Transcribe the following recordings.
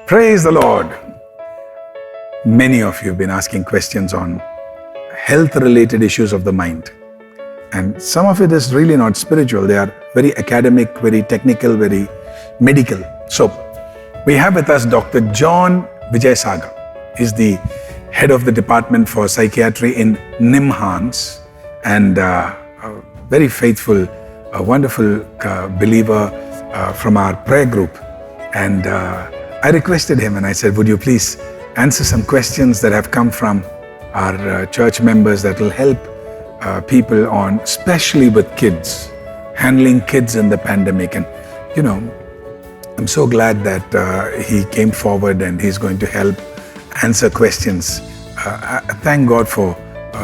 Praise the Lord. Many of you have been asking questions on health-related issues of the mind. And some of it is really not spiritual. They are very academic, very technical, very medical. So, we have with us Dr. John Vijaysagar. He's the head of the Department for Psychiatry in NIMHANS and a very faithful, wonderful believer from our prayer group. And I requested him and I said, would you please answer some questions that have come from our church members that will help people on, especially with kids, handling kids in the pandemic. And, you know, I'm so glad that he came forward and he's going to help answer questions. I thank God for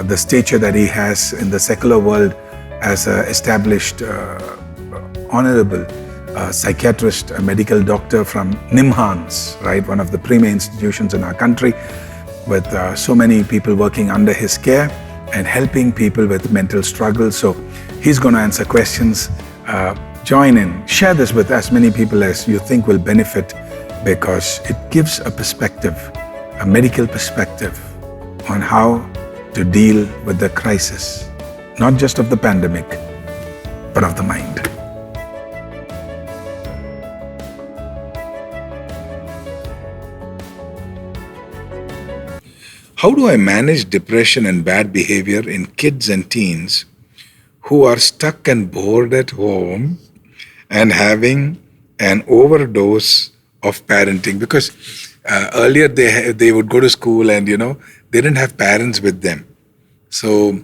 the stature that he has in the secular world as an established, honorable psychiatrist, a medical doctor from NIMHANS, right? One of the premier institutions in our country, with so many people working under his care and helping people with mental struggles. So he's going to answer questions. Join in, share this with as many people as you think will benefit, because it gives a perspective, a medical perspective on how to deal with the crisis, not just of the pandemic, but of the mind. How do I manage depression and bad behavior in kids and teens who are stuck and bored at home and having an overdose of parenting? Because earlier they would go to school and, you know, they didn't have parents with them. So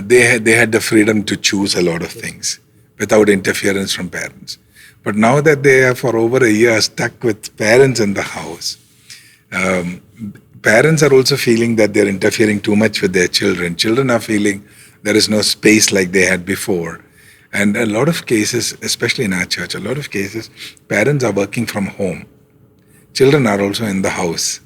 they had the freedom to choose a lot of things without interference from parents. But now that they are for over a year stuck with parents in the house, parents are also feeling that they're interfering too much with their children. Children are feeling there is no space like they had before. And a lot of cases, especially in our church, a lot of cases, parents are working from home. Children are also in the house,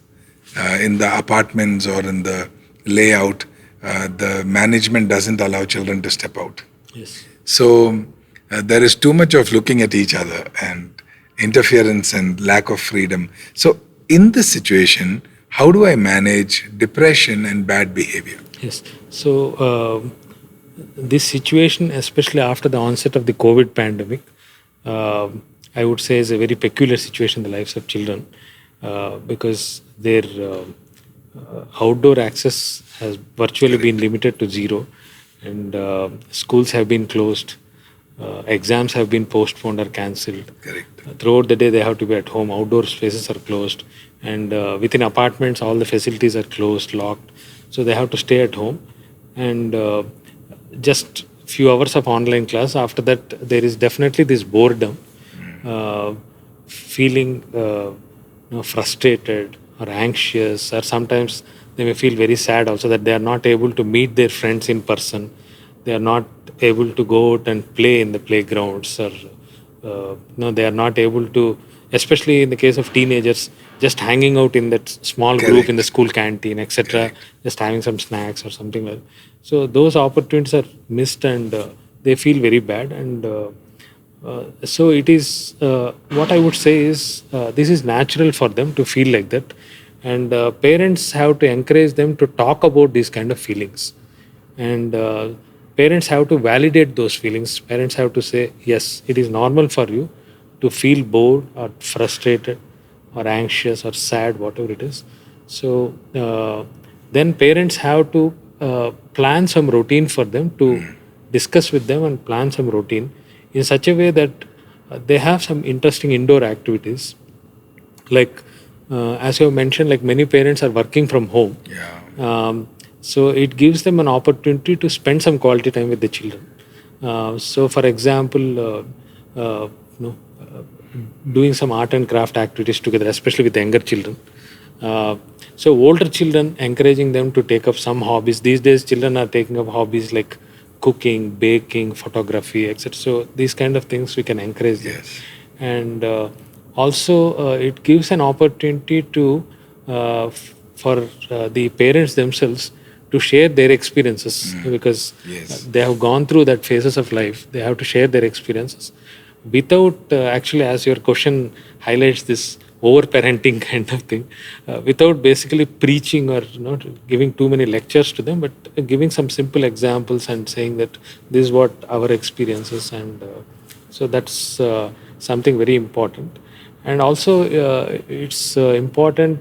in the apartments or in the layout. The management doesn't allow children to step out. Yes. So there is too much of looking at each other and interference and lack of freedom. So in this situation, how do I manage depression and bad behavior? Yes. So this situation, especially after the onset of the COVID pandemic, I would say is a very peculiar situation in the lives of children, because their outdoor access has virtually been limited to zero, and schools have been closed, exams have been postponed or cancelled. Correct. Throughout the day they have to be at home, outdoor spaces are closed, and within apartments all the facilities are closed, locked, so they have to stay at home. And just few hours of online class, after that there is definitely this boredom, feeling frustrated or anxious, or sometimes they may feel very sad also that they are not able to meet their friends in person, they are not able to go out and play in the playgrounds, or they are not able to, especially in the case of teenagers, just hanging out in that small group in the school canteen, etc., just having some snacks or something like that. So those opportunities are missed, and they feel very bad. And so it is, what I would say is, this is natural for them to feel like that. And parents have to encourage them to talk about these kind of feelings. And parents have to validate those feelings. Parents have to say, yes, it is normal for you to feel bored or frustrated or anxious or sad, whatever it is. So then parents have to plan some routine for them, to discuss with them and plan some routine in such a way that they have some interesting indoor activities. Like, as you have mentioned, like many parents are working from home. Yeah. So it gives them an opportunity to spend some quality time with the children. So for example, doing some art and craft activities together, especially with younger children. So older children, encouraging them to take up some hobbies. These days children are taking up hobbies like cooking, baking, photography, etc. So these kind of things we can encourage them. Yes. And also it gives an opportunity to for the parents themselves to share their experiences, because they have gone through that phases of life. They have to share their experiences without actually, as your question highlights, this over-parenting kind of thing, without basically preaching or not giving too many lectures to them, but giving some simple examples and saying that this is what our experiences, and so that's something very important. And also it's important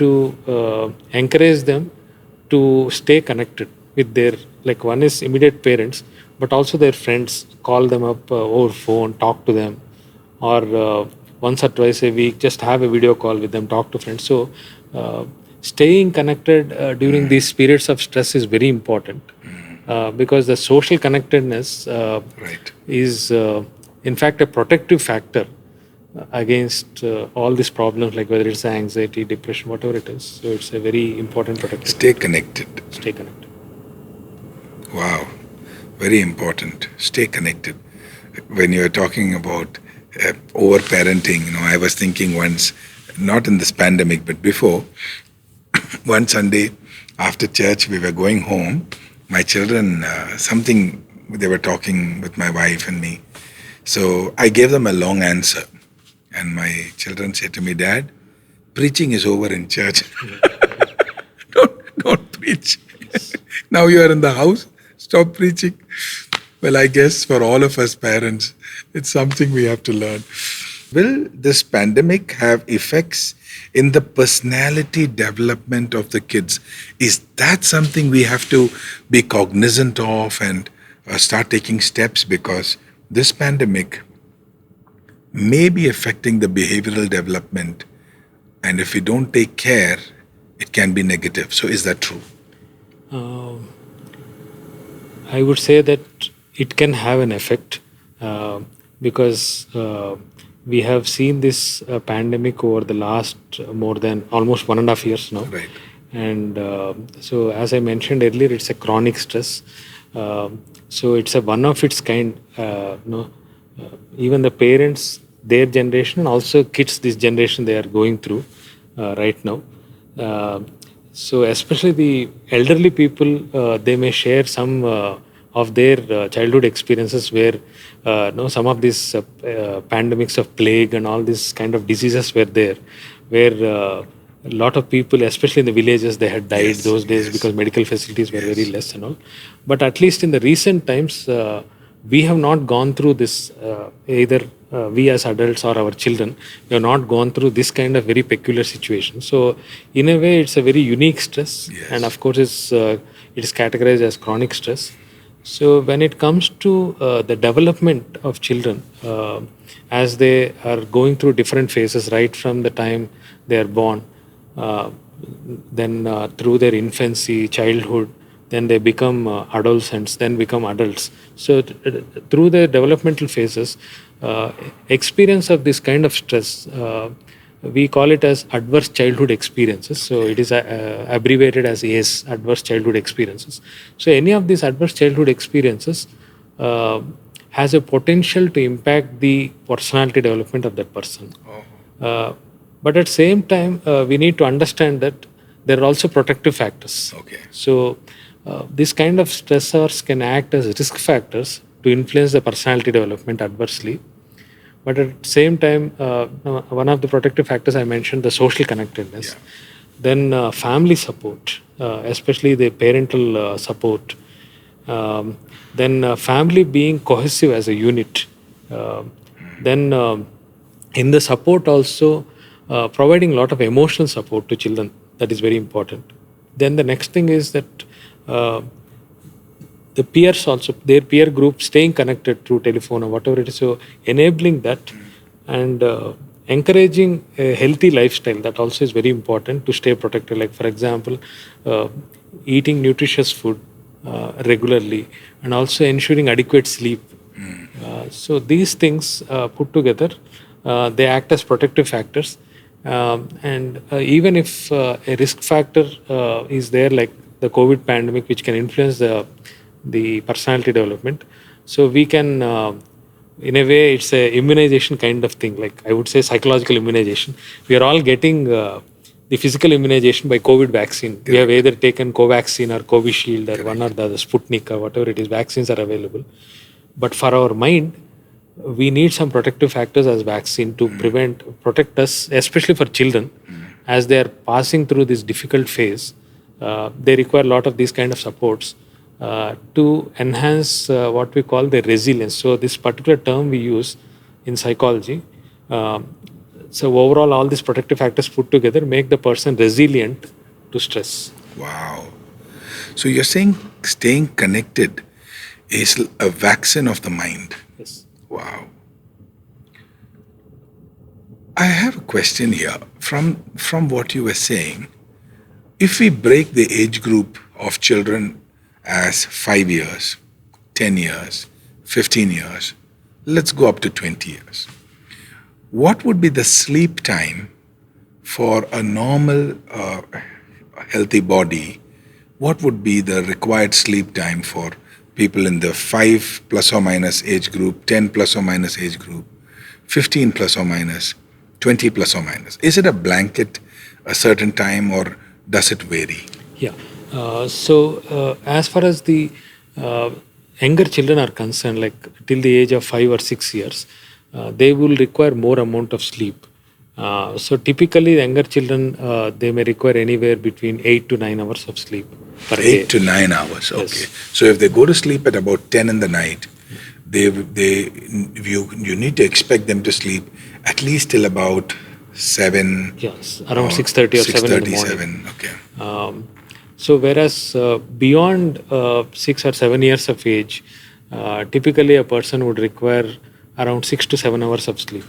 to encourage them to stay connected with their, like, one is immediate parents, but also their friends. Call them up over phone, talk to them, or once or twice a week just have a video call with them, talk to friends. So staying connected during these periods of stress is very important, because the social connectedness Right. is in fact a protective factor against all these problems, like whether it's anxiety, depression, whatever it is. So it's a very important protective Stay connected. factor. Stay connected. Wow, very important. Stay connected. When you're talking about over-parenting, I was thinking once, not in this pandemic, but before, one Sunday after church, we were going home. My children, something, they were talking with my wife and me. So I gave them a long answer. And my children said to me, "Dad, preaching is over in church." Don't preach. Now you are in the house, stop preaching. Well, I guess for all of us parents, it's something we have to learn. Will this pandemic have effects in the personality development of the kids? Is that something we have to be cognizant of and start taking steps? Because this pandemic may be affecting the behavioral development, and if we don't take care, it can be negative. So is that true? I would say that it can have an effect, because we have seen this pandemic over the last more than almost 1.5 years now. Right. And so, as I mentioned earlier, it's a chronic stress. So it's a one of its kind. Even the parents, their generation, and also kids this generation, they are going through right now. So especially the elderly people, they may share some of their childhood experiences where some of these pandemics of plague and all these kind of diseases were there, where a lot of people, especially in the villages, they had died those days because medical facilities were very less and all. But at least in the recent times, we have not gone through this, either we as adults or our children, we have not gone through this kind of very peculiar situation. So in a way, it's a very unique stress. And of course, it is categorized as chronic stress. So when it comes to the development of children, as they are going through different phases, right from the time they are born, then through their infancy, childhood, then they become adolescents, then become adults. So through the developmental phases, experience of this kind of stress, we call it as adverse childhood experiences. So it is abbreviated as ACE, adverse childhood experiences. So any of these adverse childhood experiences has a potential to impact the personality development of that person. But at the same time, we need to understand that there are also protective factors. Okay. So this kind of stressors can act as risk factors to influence the personality development adversely. But at the same time, one of the protective factors I mentioned, the social connectedness. Then family support, especially the parental support. Then family being cohesive as a unit. Then in the support also, providing a lot of emotional support to children. That is very important. Then the next thing is that the peers also, their peer group, staying connected through telephone or whatever it is. So enabling that and encouraging a healthy lifestyle, that also is very important to stay protected. Like for example, eating nutritious food regularly and also ensuring adequate sleep. So these things put together, they act as protective factors. And even if a risk factor is there, like the COVID pandemic, which can influence the personality development, so we can, in a way, it's a immunization kind of thing. Like I would say psychological immunization. We are all getting the physical immunization by COVID vaccine. We have either taken Covaxin or Covishield or one or the other, Sputnik or whatever it is, vaccines are available. But for our mind, we need some protective factors as vaccine to protect us, especially for children, as they are passing through this difficult phase. They require a lot of these kind of supports to enhance what we call the resilience. So this particular term we use in psychology. So overall, all these protective factors put together make the person resilient to stress. Wow. So you're saying staying connected is a vaccine of the mind. Yes. Wow. I have a question here. From what you were saying, if we break the age group of children as 5 years, 10 years, 15 years, let's go up to 20 years. What would be the sleep time for a normal, healthy body? What would be the required sleep time for people in the 5 plus or minus age group, 10 plus or minus age group, 15 plus or minus, 20 plus or minus? Is it a blanket, a certain time, or does it vary? Yeah. So as far as the younger children are concerned, like till the age of 5 or 6 years, they will require more amount of sleep. So typically, the younger children, they may require anywhere between 8 to 9 hours of sleep per day. 8 to 9 hours, okay. Yes. So if they go to sleep at about 10 in the night, you need to expect them to sleep at least till about 7. Yes, around 6:30 or 7 in the morning. 7, okay. So whereas beyond 6 or 7 years of age, typically a person would require around 6 to 7 hours of sleep.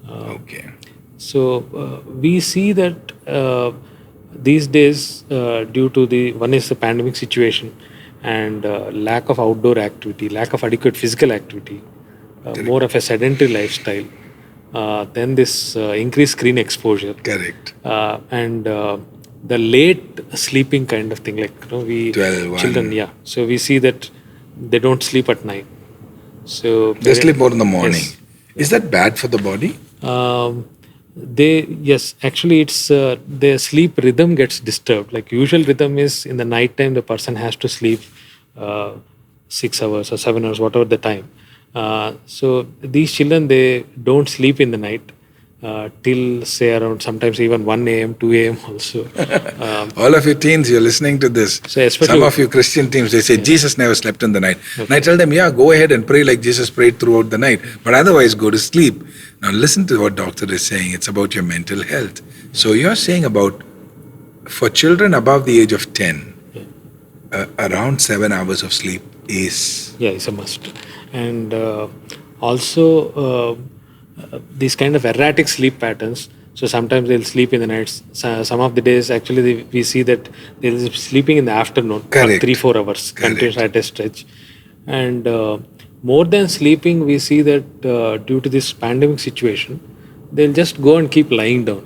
Okay. So we see that these days, due to one is the pandemic situation and lack of outdoor activity, lack of adequate physical activity, more of a sedentary lifestyle, then this increased screen exposure. Correct. And the late sleeping kind of thing, like 12, 1. children, yeah. So we see that they don't sleep at night. So They sleep more in the morning. Yes. Is that bad for the body? Yes, actually it's their sleep rhythm gets disturbed. Like usual rhythm is in the night time the person has to sleep 6 hours or 7 hours, whatever the time. So these children, they don't sleep in the night till say around sometimes even 1 a.m., 2 a.m. also. All of you teens, you're listening to this. So especially, some of you Christian teens, they say Jesus never slept in the night. Okay. And I tell them, yeah, go ahead and pray like Jesus prayed throughout the night. But otherwise, go to sleep. Now listen to what doctor is saying. It's about your mental health. So you're saying about, for children above the age of 10, around 7 hours of sleep is... Yeah, it's a must. And also... these kind of erratic sleep patterns. So sometimes they'll sleep in the nights. Some of the days, actually, we see that they'll be sleeping in the afternoon. Correct. For 3-4 hours, continuous at a stretch. And more than sleeping, we see that due to this pandemic situation, they'll just go and keep lying down.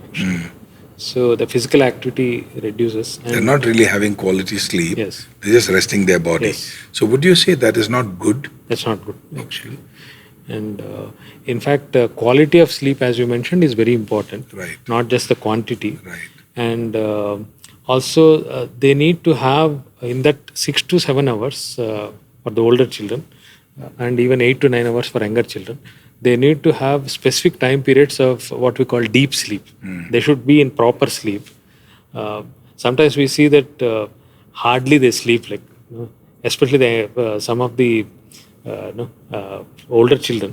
So the physical activity reduces. And they're not really having quality sleep. Yes. They're just resting their body. Yes. So would you say that is not good? That's not good, actually. And in fact, quality of sleep, as you mentioned, is very important. Right. Not just the quantity. Right. And also, they need to have in that 6 to 7 hours for the older children, and even 8 to 9 hours for younger children. They need to have specific time periods of what we call deep sleep. They should be in proper sleep. Sometimes we see that hardly they sleep, like especially some of the older children,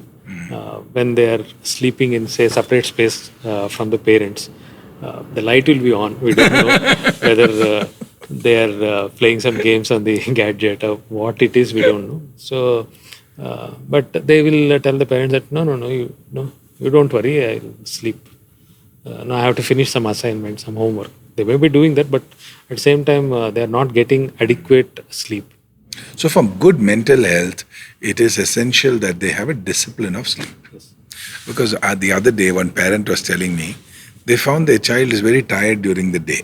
when they are sleeping in, say, separate space from the parents, the light will be on. We don't know whether they are playing some games on the gadget or what it is. We don't know. So, but they will tell the parents that you don't worry, I'll sleep. No, I have to finish some assignment, some homework. They may be doing that, but at the same time, they are not getting adequate sleep. So for good mental health, it is essential that they have a discipline of sleep. Yes. Because the other day, one parent was telling me, they found their child is very tired during the day,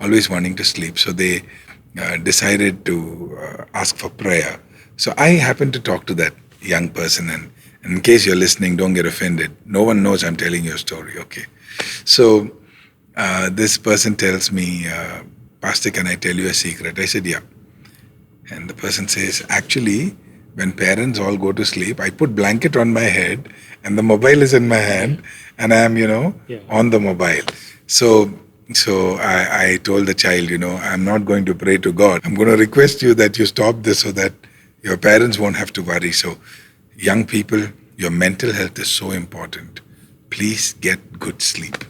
always wanting to sleep. So they decided to ask for prayer. So I happened to talk to that young person, and in case you're listening, don't get offended. No one knows I'm telling you a story, okay? So this person tells me, Pastor, can I tell you a secret? I said, yeah. And the person says, actually, when parents all go to sleep, I put blanket on my head and the mobile is in my hand and I am, on the mobile. So I told the child, I'm not going to pray to God. I'm going to request you that you stop this so that your parents won't have to worry. So young people, your mental health is so important. Please get good sleep.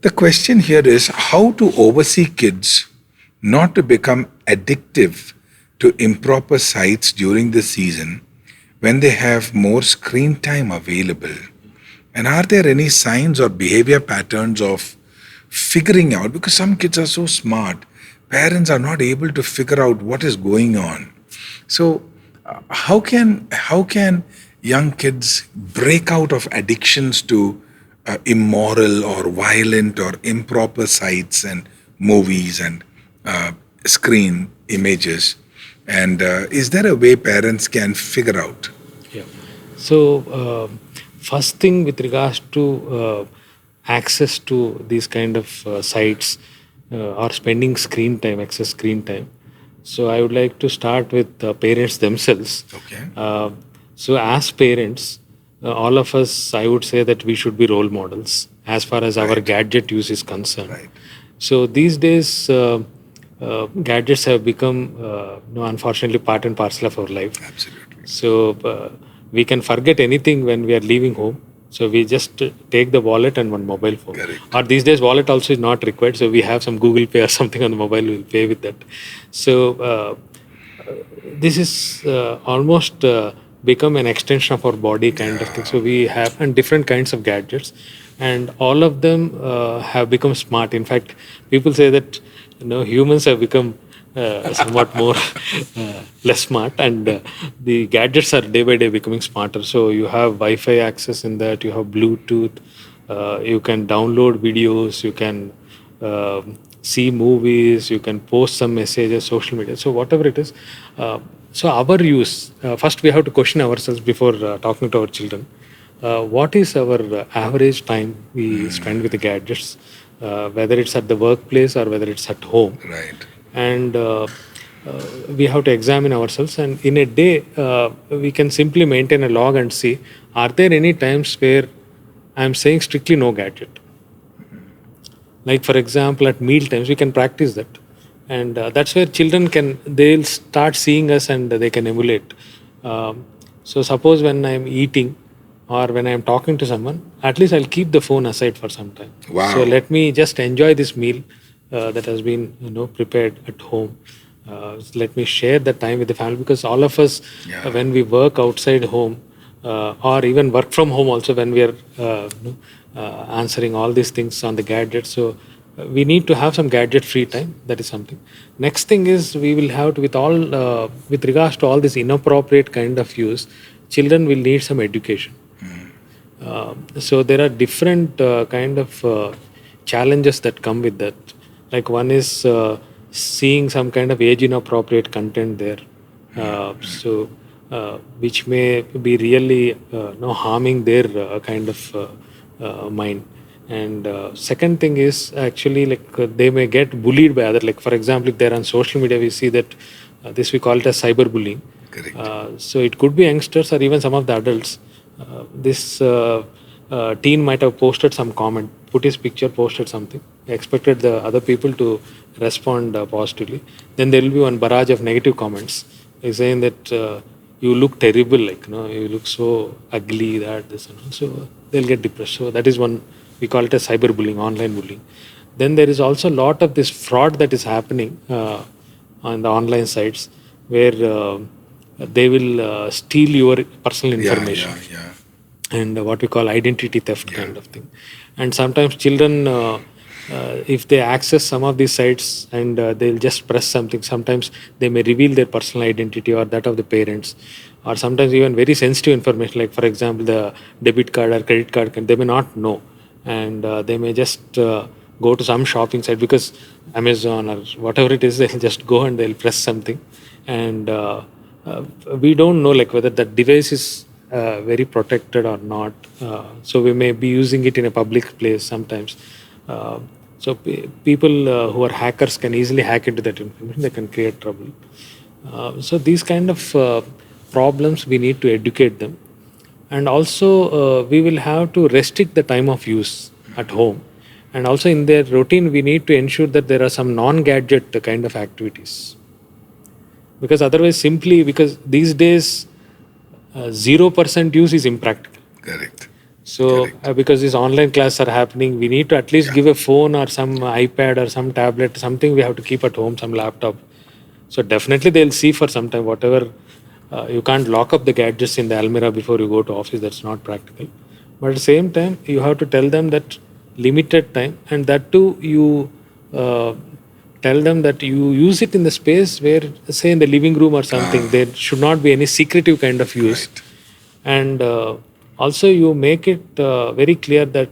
The question here is how to oversee kids not to become addictive to improper sites during the season when they have more screen time available. And are there any signs or behavior patterns of figuring out, because some kids are so smart, parents are not able to figure out what is going on. So how can young kids break out of addictions to immoral or violent or improper sites and movies and screen images? And is there a way parents can figure out? Yeah. So first thing with regards to access to these kind of sites or spending excess screen time. So I would like to start with parents themselves. Okay. So as parents, all of us, I would say that we should be role models as far as our gadget use is concerned. Right. So these days, gadgets have become, unfortunately, part and parcel of our life. Absolutely. So we can forget anything when we are leaving home. So we just take the wallet and one mobile phone. Correct. Or these days, wallet also is not required. So we have some Google Pay or something on the mobile. We'll pay with that. So this is almost become an extension of our body kind of thing. So we have and different kinds of gadgets, and all of them have become smart. In fact, people say that humans have become somewhat more less smart, and the gadgets are day by day becoming smarter. So you have Wi-Fi access in that, you have Bluetooth, you can download videos, you can see movies, you can post some messages, social media. So whatever it is, so our use, first we have to question ourselves before talking to our children. What is our average time we spend with the gadgets, whether it's at the workplace or whether it's at home? Right. And we have to examine ourselves, and in a day we can simply maintain a log and see, are there any times where I'm saying strictly no gadget? Like for example, at meal times we can practice that, and that's where they'll start seeing us and they can emulate. So suppose when I'm eating or when I'm talking to someone, at least I'll keep the phone aside for some time. Wow. So let me just enjoy this meal that has been prepared at home. Let me share the time with the family, because all of us, when we work outside home or even work from home also, when we are answering all these things on the gadgets, so we need to have some gadget free time. That is something. Next thing is, we will have to, with regards to all this inappropriate kind of use, children will need some education. So there are different kind of challenges that come with that. Like one is seeing some kind of age inappropriate content there, so which may be really harming their kind of mind. And second thing is actually they may get bullied by others. Like for example, if they're on social media, we see that this we call it as cyberbullying. Correct. So it could be youngsters or even some of the adults. This teen might have posted some comment, put his picture, posted something, expected the other people to respond positively. Then there will be one barrage of negative comments, saying that you look terrible, you look so ugly, this and all. So they'll get depressed. So that is one, we call it as cyberbullying, online bullying. Then there is also a lot of this fraud that is happening on the online sites, where they will steal your personal information. And what we call identity theft kind of thing. And sometimes children, if they access some of these sites and they'll just press something, sometimes they may reveal their personal identity or that of the parents, or sometimes even very sensitive information, like for example the debit card or credit card, they may not know, and they may just go to some shopping site, because Amazon or whatever it is, they'll just go and they'll press something, and we don't know whether that device is very protected or not. So we may be using it in a public place sometimes. So people who are hackers can easily hack into that information. They can create trouble. So these kind of problems, we need to educate them. And also, we will have to restrict the time of use at home. And also, in their routine, we need to ensure that there are some non-gadget kind of activities. Because otherwise, simply because these days, 0% use is impractical. Correct. So, because these online classes are happening, we need to at least give a phone or some iPad or some tablet, something we have to keep at home, some laptop. So, definitely they'll see for some time whatever. You can't lock up the gadgets in the almirah before you go to office. That's not practical. But at the same time, you have to tell them that limited time, and that too you tell them that you use it in the space where, say, in the living room or something, there should not be any secretive kind of use. Right. And also you make it very clear that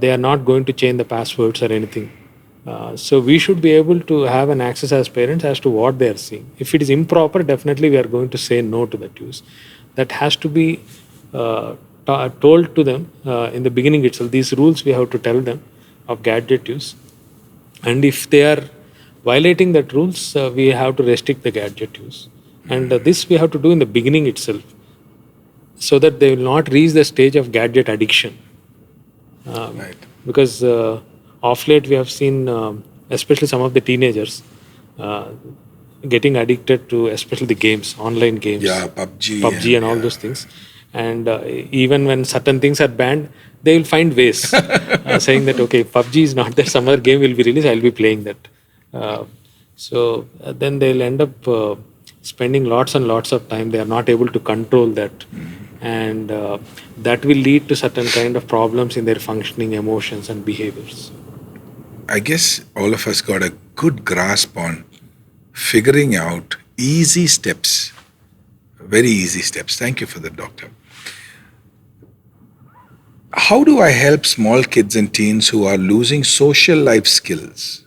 they are not going to change the passwords or anything. So we should be able to have an access as parents as to what they are seeing. If it is improper, definitely we are going to say no to that use. That has to be told to them in the beginning itself. These rules we have to tell them of gadget use. And if they are violating that rules, we have to restrict the gadget use. And this we have to do in the beginning itself, so that they will not reach the stage of gadget addiction. Right. Because of late we have seen, especially some of the teenagers, getting addicted to especially the games, online games. Yeah, PUBG and all those things. And even when certain things are banned, they will find ways, saying that, okay, PUBG is not there, some other game will be released, I'll be playing that. So then they'll end up spending lots and lots of time. They are not able to control that. And that will lead to certain kind of problems in their functioning, emotions and behaviors. I guess all of us got a good grasp on figuring out easy steps, very easy steps. Thank you for that, doctor. How do I help small kids and teens who are losing social life skills?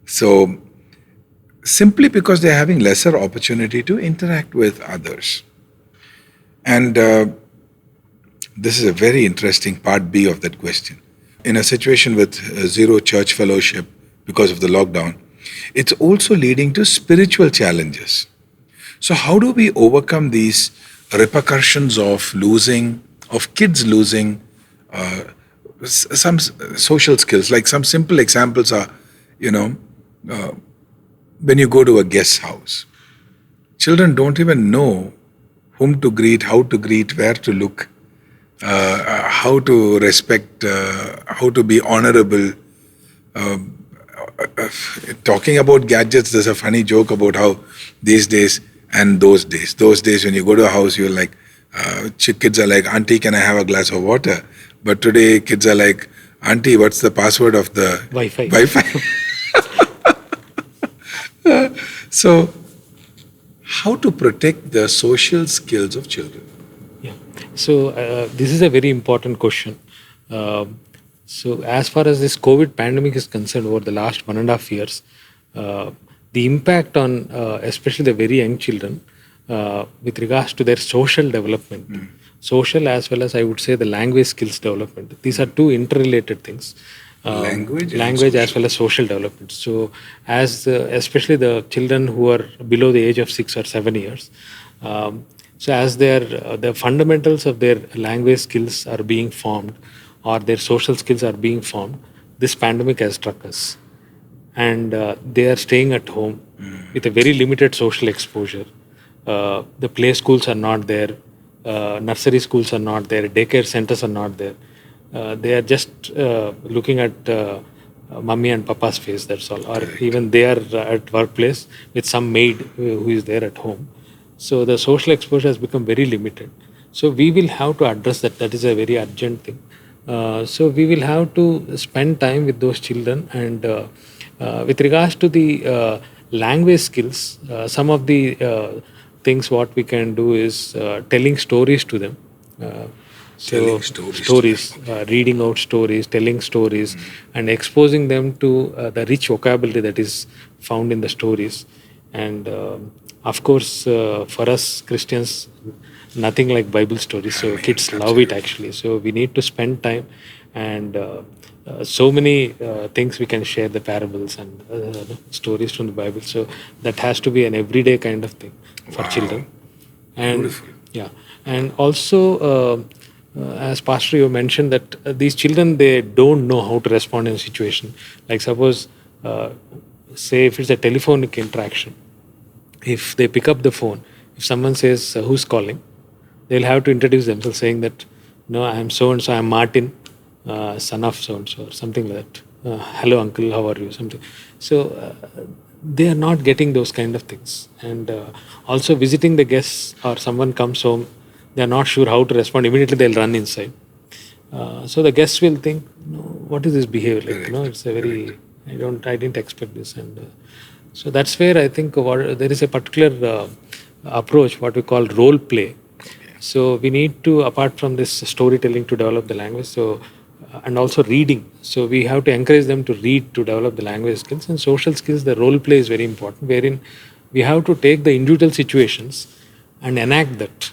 So, simply because they're having lesser opportunity to interact with others. And this is a very interesting part B of that question. In a situation with zero church fellowship because of the lockdown, it's also leading to spiritual challenges. So how do we overcome these repercussions of kids losing some social skills? Like some simple examples are, when you go to a guest house, children don't even know whom to greet, how to greet, where to look, how to respect, how to be honorable. Talking about gadgets, there's a funny joke about how these days and those days when you go to a house, you're like, kids are like, Auntie, can I have a glass of water? But today kids are like, Auntie, what's the password of the Wi-Fi? So, how to protect the social skills of children? Yeah. So this is a very important question. So as far as this COVID pandemic is concerned, over the last 1.5 years, the impact on especially the very young children with regards to their social development, social as well as I would say the language skills development. These are two interrelated things. Language as well as social development. So as especially the children who are below the age of 6 or 7 years, so as the fundamentals of their language skills are being formed or their social skills are being formed, this pandemic has struck us. And they are staying at home with a very limited social exposure. The play schools are not there, nursery schools are not there, daycare centers are not there. They are just looking at mummy and papa's face, that's all. Or even they are at workplace with some maid who is there at home. So the social exposure has become very limited. So we will have to address that. That is a very urgent thing. So we will have to spend time with those children. And with regards to the language skills, some of the things what we can do is telling stories to them. Telling stories. Reading out stories, telling stories, and exposing them to the rich vocabulary that is found in the stories. And of course, for us Christians, nothing like Bible stories. So kids love it actually. So we need to spend time, and so many things we can share, the parables and stories from the Bible. So that has to be an everyday kind of thing for children. And Beautiful. yeah, and also as Pastor you mentioned that these children, they don't know how to respond in a situation. Like suppose, uh, say if it's a telephonic interaction, if they pick up the phone, if someone says who's calling, they'll have to introduce themselves saying that, no, I'm so and so, I'm Martin, son of so and so, or something like that. Hello uncle, how are you, something. So they are not getting those kind of things. And also visiting the guests, or someone comes home, they are not sure how to respond, immediately they'll run inside. So the guests will think, no, what is this behavior like? Correct. No, it's a very, I didn't expect this. And so that's where I think there is a particular approach, what we call role play. So we need to, apart from this storytelling, to develop the language. So and also reading. So we have to encourage them to read to develop the language skills. And social skills, the role play is very important, wherein we have to take the individual situations and enact that.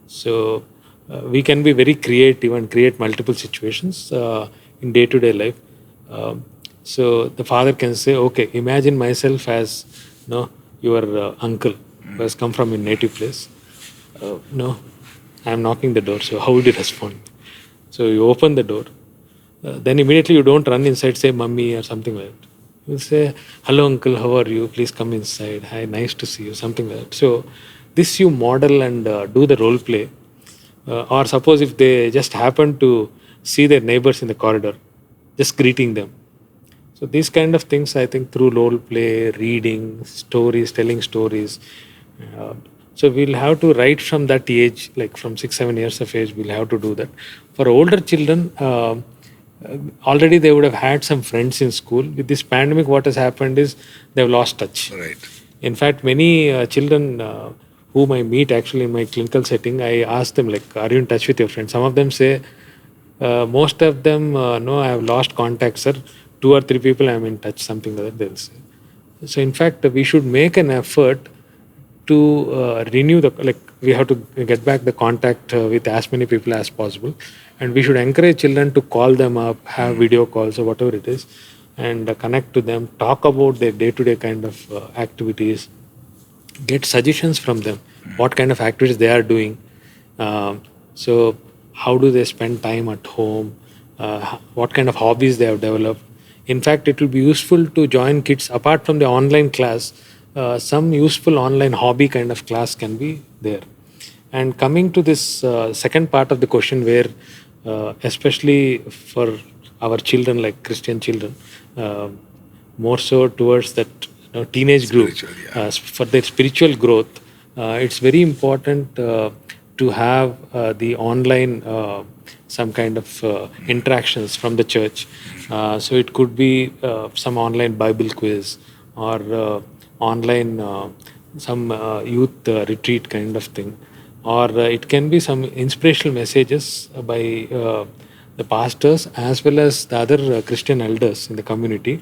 So we can be very creative and create multiple situations in day-to-day life. So the father can say, okay, imagine myself as, your uncle who has come from your native place. No, I'm knocking the door. So how would you respond? So you open the door. Then immediately you don't run inside, say mummy or something like that. You say, hello uncle, how are you? Please come inside. Hi, nice to see you. Something like that. So this you model and do the role play. Or suppose if they just happen to see their neighbors in the corridor, just greeting them. So these kind of things, I think, through role play, reading, stories, telling stories. Uh, so we'll have to write from that age, like from 6-7 years of age, we'll have to do that. For older children, already they would have had some friends in school. With this pandemic, what has happened is they've lost touch. Right. In fact, many children whom I meet actually in my clinical setting, I ask them like, are you in touch with your friends? Some of them say, most of them, no, I have lost contact, sir. 2 or 3 people I am in touch, something like that they'll say. So in fact, we should make an effort to renew we have to get back the contact with as many people as possible. And we should encourage children to call them up, have video calls or whatever it is, and connect to them, talk about their day-to-day kind of activities, get suggestions from them, what kind of activities they are doing. So how do they spend time at home, what kind of hobbies they have developed. In fact, it will be useful to join kids, apart from the online class, some useful online hobby kind of class can be there. And coming to this second part of the question, where especially for our children, like Christian children, more so towards that teenage group, for their spiritual growth, it's very important to have the online some kind of interactions from the church. So it could be some online Bible quiz, or online some youth retreat kind of thing, or it can be some inspirational messages by the pastors as well as the other Christian elders in the community,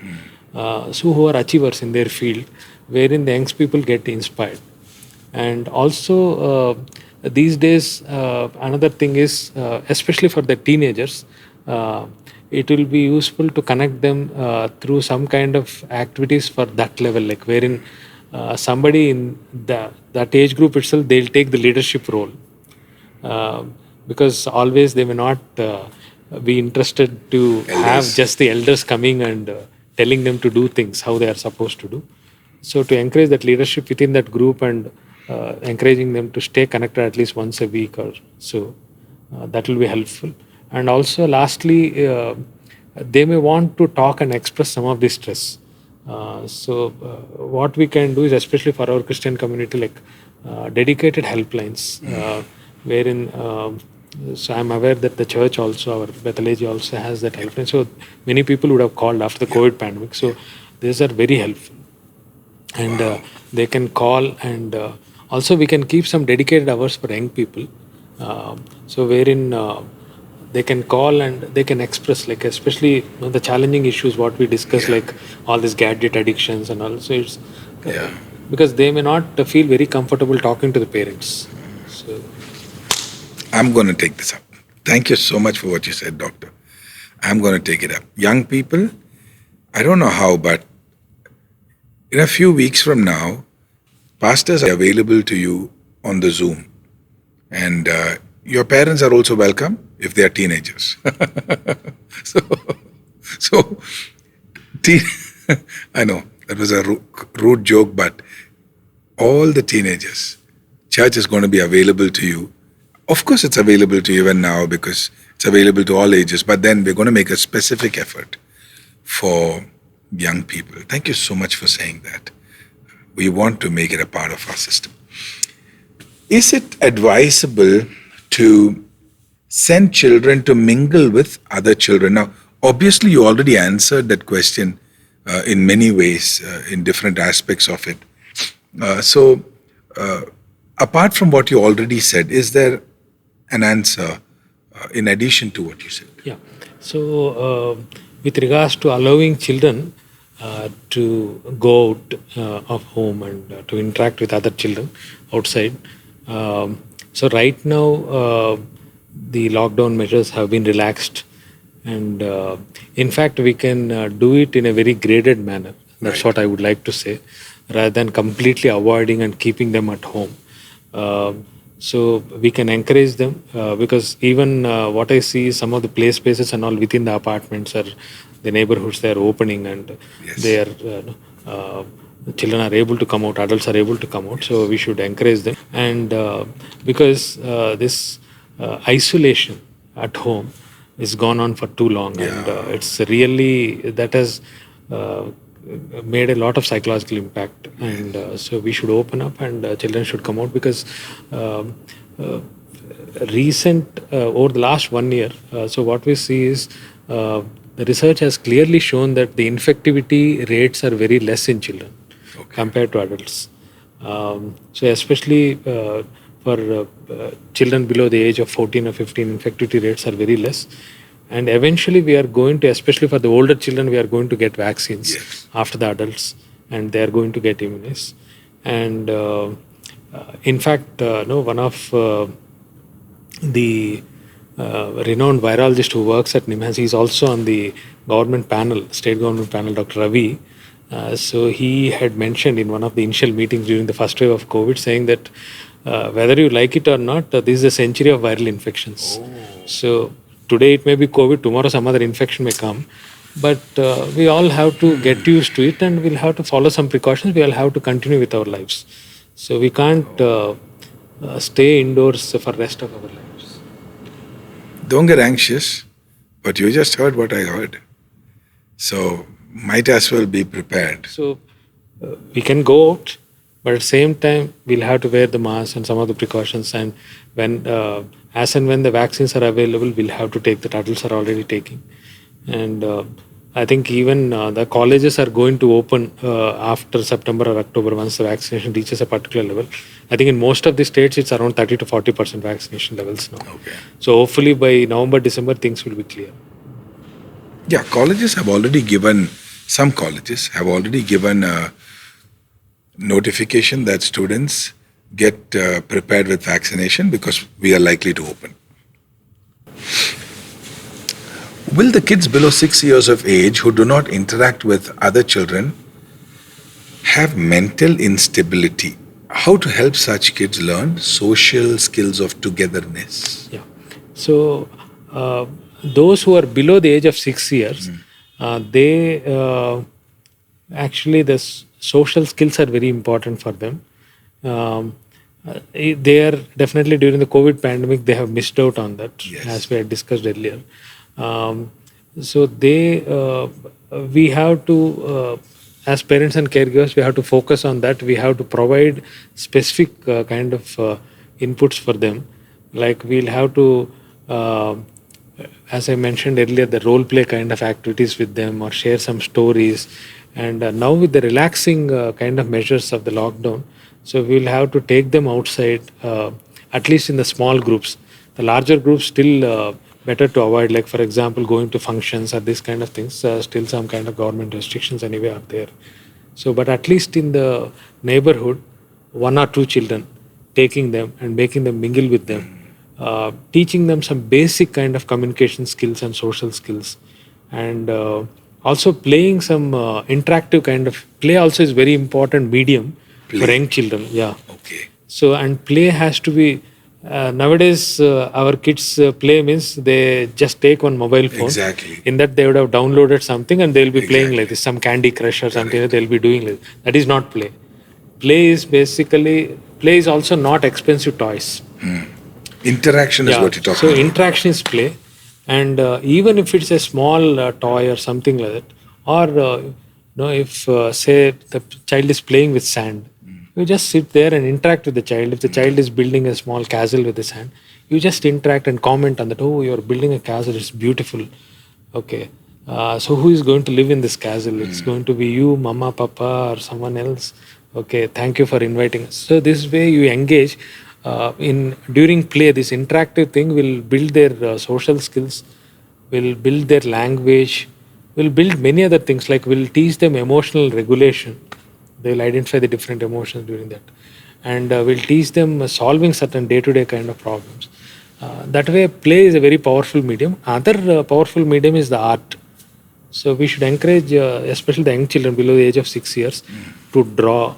so who are achievers in their field, wherein the young people get inspired. And also these days, another thing is, especially for the teenagers, it will be useful to connect them through some kind of activities for that level, like wherein somebody in that age group itself, they'll take the leadership role, because always they may not be interested to have just the elders coming and telling them to do things how they are supposed to do. So to encourage that leadership within that group, and encouraging them to stay connected at least once a week or so, that will be helpful. And also lastly, they may want to talk and express some of this stress. So what we can do is, especially for our Christian community, like dedicated helplines, wherein so I'm aware that the church also, our Bethel AG also has that helpline. So many people would have called after the COVID pandemic. So these are very helpful. And they can call, and also we can keep some dedicated hours for young people. So wherein they can call and they can express, like especially the challenging issues what we discuss, like all these gadget addictions and all. So it's because they may not feel very comfortable talking to the parents. So I'm going to take this up. Thank you so much for what you said, doctor. I'm going to take it up. Young people, I don't know how, but in a few weeks from now, pastors are available to you on the Zoom. And your parents are also welcome if they are teenagers. so, so I know that was a rude joke, but all the teenagers, church is going to be available to you. Of course, it's available to you even now because it's available to all ages, but then we're going to make a specific effort for young people. Thank you so much for saying that. We want to make it a part of our system. Is it advisable to send children to mingle with other children? Now, obviously, you already answered that question in many ways, in different aspects of it. So, apart from what you already said, is there an answer in addition to what you said? Yeah. So, with regards to allowing children to go out of home and to interact with other children outside. So right now, the lockdown measures have been relaxed, and in fact, we can do it in a very graded manner. That's what I would like to say, rather than completely avoiding and keeping them at home. So we can encourage them because even what I see, some of the play spaces and all within the apartments or the neighborhoods, they are opening, and they are children are able to come out, adults are able to come out. So we should encourage them, and because this isolation at home is gone on for too long, and it's really that has made a lot of psychological impact, and so we should open up, and children should come out because recent over the last 1 year, so what we see is the research has clearly shown that the infectivity rates are very less in children compared to adults. So especially for children below the age of 14 or 15, infectivity rates are very less. And eventually we are going to, especially for the older children, we are going to get vaccines after the adults, and they are going to get immunized. And in fact, one of the renowned virologist who works at NIMHANS, he's also on the government panel, state government panel, Dr. Ravi. So he had mentioned in one of the initial meetings during the first wave of COVID, saying that whether you like it or not, this is a century of viral infections. So today it may be COVID, tomorrow some other infection may come, but we all have to get used to it, and we'll have to follow some precautions. We all have to continue with our lives. So we can't stay indoors for the rest of our lives. Don't get anxious, but you just heard what I heard. So might as well be prepared. So we can go out, but at the same time, we'll have to wear the mask and some of the precautions. And when, as and when the vaccines are available, we'll have to take that adults are already taking. And I think even the colleges are going to open after September or October once the vaccination reaches a particular level. I think in most of the states, it's around 30 to 40% vaccination levels now. Okay. So hopefully by November, December, things will be clear. Yeah, colleges have already given, some colleges have already given a notification that students get prepared with vaccination because we are likely to open. Will the kids below 6 years of age who do not interact with other children have mental instability? How to help such kids learn social skills of togetherness? Yeah. So those who are below the age of 6 years, they actually the social skills are very important for them. They are definitely during the COVID pandemic, they have missed out on that, as we had discussed earlier. So we have to, as parents and caregivers, we have to focus on that. We have to provide specific kind of inputs for them. Like we'll have to, as I mentioned earlier, the role play kind of activities with them, or share some stories. And now with the relaxing kind of measures of the lockdown, so we'll have to take them outside, at least in the small groups. The larger groups still better to avoid, like for example, going to functions or this kind of things. Still some kind of government restrictions anyway are there. So, but at least in the neighborhood, 1 or 2 children, taking them and making them mingle with them, teaching them some basic kind of communication skills and social skills, and also playing some interactive kind of play also is very important medium for young children. Yeah. Okay. So, and play has to be, nowadays our kids play means they just take one mobile phone. Exactly. In that they would have downloaded something and they'll be playing Exactly. like this, some Candy Crush or something that they'll be doing like this. That is not play. Play is also not expensive toys. Interaction is what you're talking So about. interaction is play, and even if it's a small toy or something like that, or if say the child is playing with sand, you just sit there and interact with the child. If the child is building a small castle with the sand, you just interact and comment on that. Oh, you're building a castle. It's beautiful. Okay. So who is going to live in this castle? It's going to be you, mama, papa, or someone else. Okay, thank you for inviting us. So this way you engage in during play. This interactive thing will build their social skills, will build their language, will build many other things. Like will teach them emotional regulation. They will identify the different emotions during that, and will teach them solving certain day-to-day kind of problems. That way, play is a very powerful medium. Other powerful medium is the art. So we should encourage, especially the young children below the age of 6 years, to draw,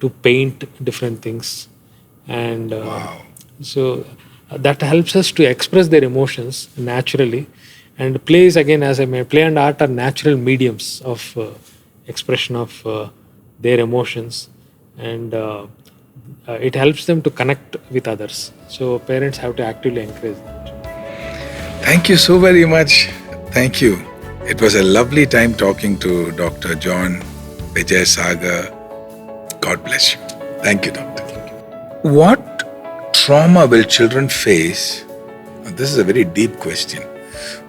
to paint different things, and so that helps us to express their emotions naturally. And play is again, as I may, play and art are natural mediums of expression of their emotions, and it helps them to connect with others. So parents have to actively encourage that. Thank you so very much. Thank you. It was a lovely time talking to Dr. John Vijay Sagar. God bless you. Thank you, Doctor. What trauma will children face? This is a very deep question.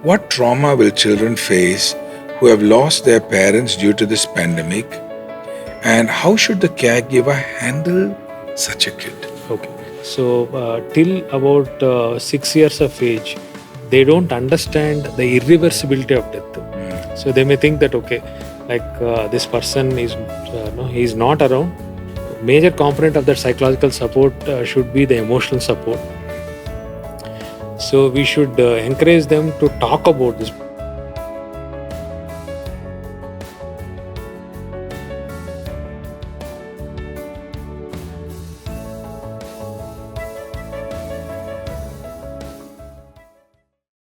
What trauma will children face who have lost their parents due to this pandemic? And how should the caregiver handle such a kid? Okay. So till about 6 years of age, they don't understand the irreversibility of death. So they may think that this person is he's not around. Major component of that psychological support should be the emotional support. So we should encourage them to talk about this.